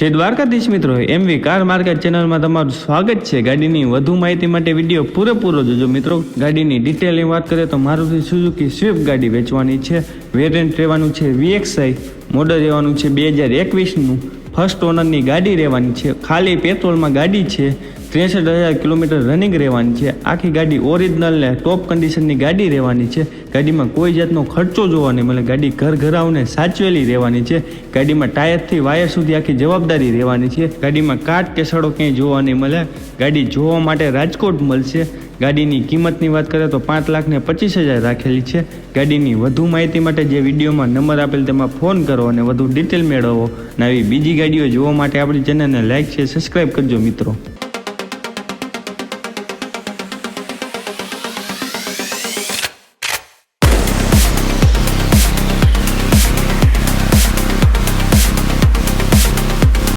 જય દ્વારકાધીશ મિત્રો, MV car market ચેનલમાં તમારું સ્વાગત છે। ગાડીની વધુ માહિતી માટે વિડીયો પૂરેપૂરો જોજો મિત્રો। ગાડીની ડિટેલની વાત કરીએ તો મારુતિ સુઝુકી સ્વિફ્ટ ગાડી વેચવાની છે। વેરિયન્ટ રહેવાનું છે VXI, મોડલ રહેવાનું છે 2021નું। ફર્સ્ટ ઓનરની ગાડી રહેવાની છે। ખાલી પેટ્રોલમાં ગાડી છે। 63,000 કિલોમીટર રનિંગ રહેવાની છે। આખી ગાડી ઓરિજિનલ ને ટોપ કન્ડિશનની ગાડી રહેવાની છે। ગાડીમાં કોઈ જાતનો ખર્ચો જોવા નહીં મળે। ગાડી ઘરાવને સાચવેલી રહેવાની છે। ગાડીમાં ટાયરથી વાયર સુધી આખી જવાબદારી રહેવાની છે। ગાડીમાં કાટ કે સડો ક્યાંય જોવા નહીં મળે। ગાડી જોવા માટે રાજકોટ મળશે। ગાડીની કિંમતની વાત કરીએ તો 5,25,000 રાખેલી છે। ગાડીની વધુ માહિતી માટે જે વિડીયોમાં નંબર આપેલ તેમાં ફોન કરો અને વધુ ડિટેલ મેળવો। અને આવી બીજી ગાડીઓ જોવા માટે આપણી ચેનલને લાઇક છે, સબસ્ક્રાઈબ કરજો મિત્રો।